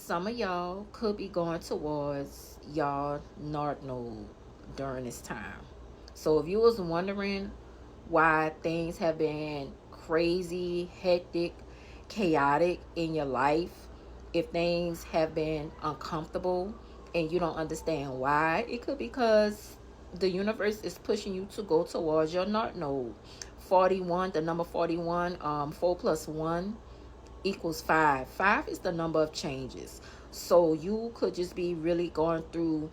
some of y'all could be going towards y'all North Node during this time. So if you was wondering why things have been crazy, hectic, chaotic in your life, if things have been uncomfortable and you don't understand why, it could be because the universe is pushing you to go towards your North Node. 41, the number 41, 4 plus 1 equals 5. 5 is the number of changes. So you could just be really going through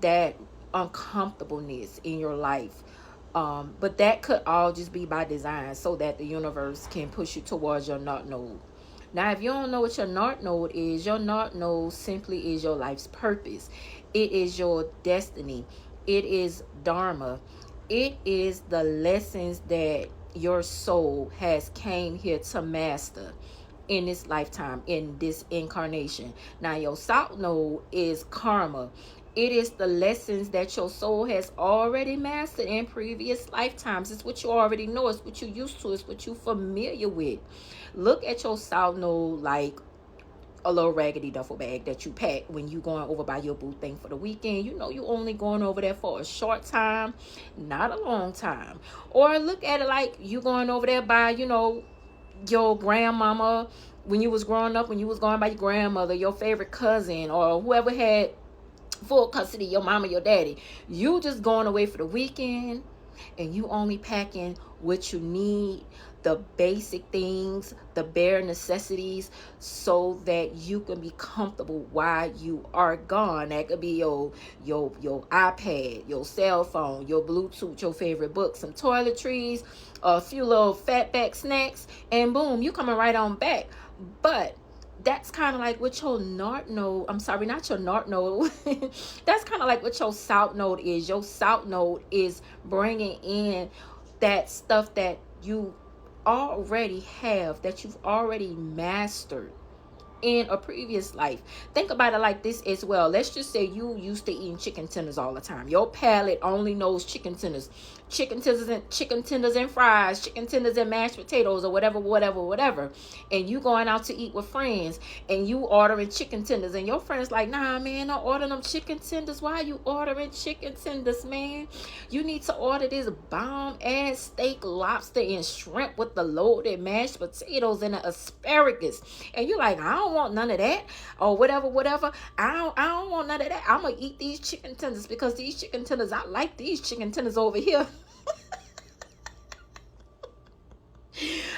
that uncomfortableness in your life. But that could all just be by design so that the universe can push you towards your North Node. Now, if you don't know what your North Node is, your North Node simply is your life's purpose. It is your destiny. It is Dharma. It is the lessons that your soul has came here to master in this lifetime, in this incarnation. Now, your South Node is karma. It is the lessons that your soul has already mastered in previous lifetimes. It's what you already know. It's what you used to. It's what you're familiar with. Look at your South Node like a little raggedy duffel bag that you pack when you going over by your boo thing for the weekend. You know you only going over there for a short time, not a long time. Or look at it like you going over there by, your grandmama when you was growing up, when you was going by your grandmother, your favorite cousin, or whoever had full custody, your mama, your daddy. You just going away for the weekend and you only packing what you need, the basic things, the bare necessities, so that you can be comfortable while you are gone. That could be your iPad, your cell phone, your Bluetooth, your favorite book, some toiletries, a few little fatback snacks, and boom, you coming right on back. But that's kind of like what your North Node, I'm sorry, not your North Node. That's kind of like what your South Node is. Your South Node is bringing in that stuff that you already have, that you've already mastered in a previous life. Think about it like this as well. Let's just say you used to eating chicken tenders all the time. Your palate only knows chicken tenders and fries, chicken tenders and mashed potatoes, or whatever. And you going out to eat with friends and you ordering chicken tenders, and your friends like, nah man, I order them chicken tenders. Why are you ordering chicken tenders, man? You need to order this bomb ass steak, lobster, and shrimp with the loaded mashed potatoes and the asparagus. And you like, I don't want none of that, or whatever. I don't want none of that. I'm gonna eat these chicken tenders because these chicken tenders, I like these chicken tenders over here.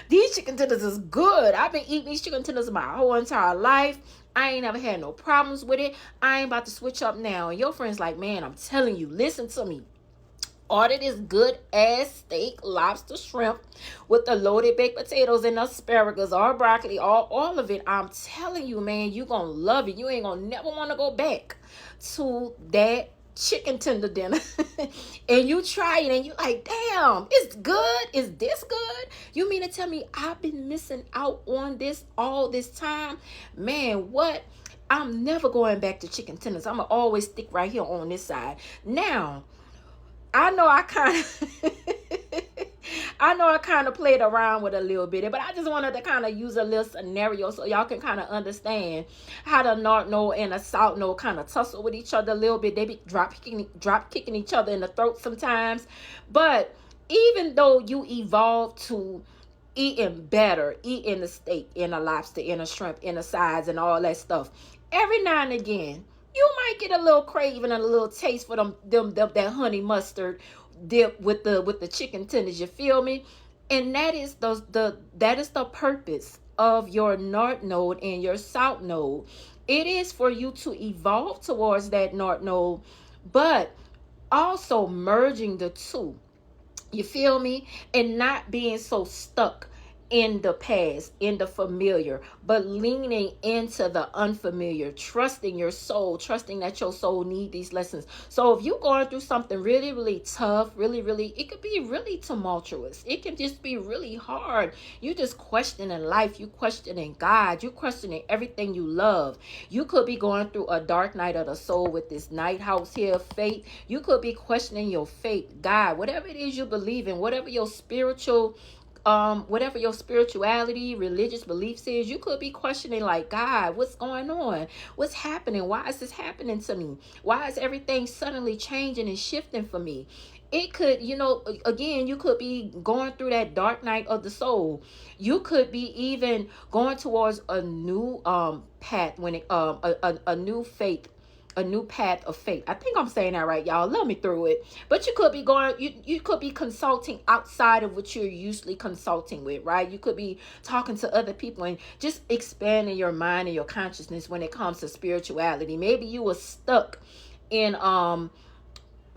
These chicken tenders is good. I've been eating these chicken tenders my whole entire life. I ain't never had no problems with it. I ain't about to switch up now. And your friend's like, man, I'm telling you, listen to me. Order this good ass steak, lobster, shrimp with the loaded baked potatoes and asparagus or broccoli, all of it. I'm telling you, man, you gonna love it. You ain't gonna never want to go back to that chicken tender dinner. And you try it and you like, damn, it's good. Is this good? You mean to tell me I've been missing out on this all this time? Man, what? I'm never going back to chicken tenders. I'm gonna always stick right here on this side. Now, I know I kind of played around with a little bit, but I just wanted to kind of use a little scenario so y'all can kind of understand how the North Node and the South Node kind of tussle with each other a little bit. They be drop kicking each other in the throat sometimes. But even though you evolve to eating better, eating the steak, in a lobster, in a shrimp, in a sides, and all that stuff, every now and again you might get a little craving and a little taste for them that honey mustard dip with the chicken tenders. You feel me? And that is the purpose of your North Node and your South Node. It is for you to evolve towards that North Node, but also merging the two. You feel me? And not being so stuck in the past, in the familiar, but leaning into the unfamiliar, trusting your soul, trusting that your soul need these lessons. So if you're going through something really, really tough, really, it could be really tumultuous. It can just be really hard. You just questioning life. You questioning God. You questioning everything you love. You could be going through a dark night of the soul with this night house here, fate. You could be questioning your faith, God, whatever it is you believe in, whatever your spiritual whatever your spirituality, religious beliefs is. You could be questioning, like, God, what's going on? What's happening? Why is this happening to me? Why is everything suddenly changing and shifting for me? It could, again, you could be going through that dark night of the soul. You could be even going towards a new path, when it a new faith, a new path of faith. I think I'm saying that right, y'all. Love me through it. But you could be going, you could be consulting outside of what you're usually consulting with, right? You could be talking to other people and just expanding your mind and your consciousness when it comes to spirituality. Maybe you were stuck in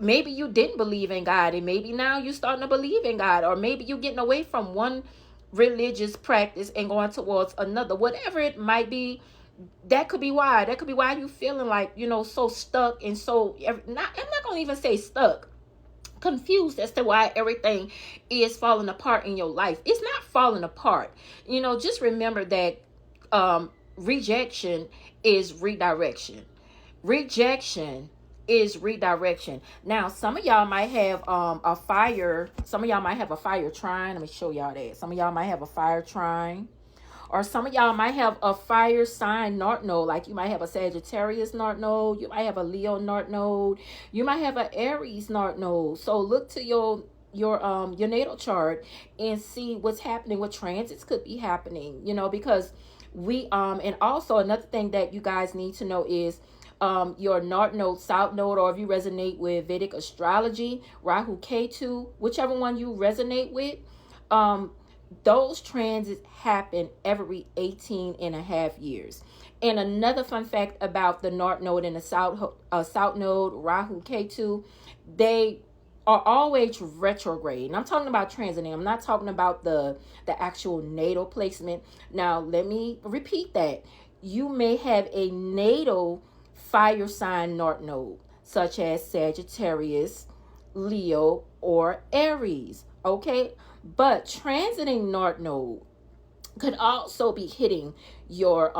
maybe you didn't believe in God, and maybe now you're starting to believe in God, or maybe you're getting away from one religious practice and going towards another. Whatever it might be, that could be why. That could be why you feeling like, so stuck, and so not, I'm not gonna even say stuck, confused as to why everything is falling apart in your life. It's not falling apart. Just remember that rejection is redirection. Rejection is redirection. Now, some of y'all might have a fire. Some of y'all might have a fire trine. Let me show y'all that. Some of y'all might have a fire trine. Or some of y'all might have a fire sign north node. Like you might have a Sagittarius north node. You might have a Leo north node. You might have an Aries north node. So look to your natal chart and see what's happening, what transits could be happening, because we and also another thing that you guys need to know is your north node, south node, or if you resonate with Vedic astrology, Rahu Ketu, whichever one you resonate with, those transits happen every 18 and a half years. And another fun fact about the north node and the south node, Rahu Ketu, they are always retrograde. And I'm talking about transiting. I'm not talking about the actual natal placement. Now, let me repeat that. You may have a natal fire sign north node, such as Sagittarius, Leo, or Aries. Okay, but transiting north node could also be hitting your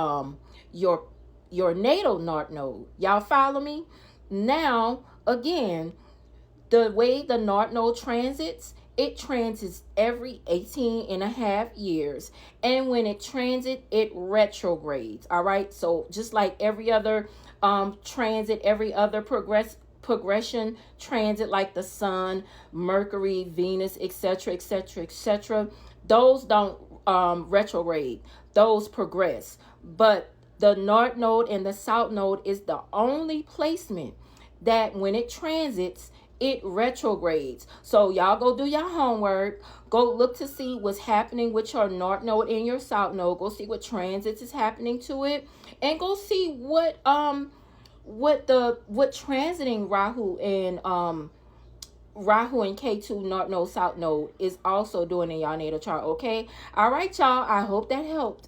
natal north node. Y'all follow me? Now, again, the way the north node transits, it transits every 18 and a half years. And when it transits, it retrogrades. All right. So just like every other transit, every other progression transit, like the sun, Mercury, Venus, etc., etc., etc., those don't retrograde, those progress. But the north node and the south node is the only placement that when it transits, it retrogrades. So y'all go do your homework. Go look to see what's happening with your north node and your south node. Go see what transits is happening to it, and go see what transiting Rahu and Ketu north node, south node is also doing in y'all natal chart. Okay, all right, y'all. I hope that helped.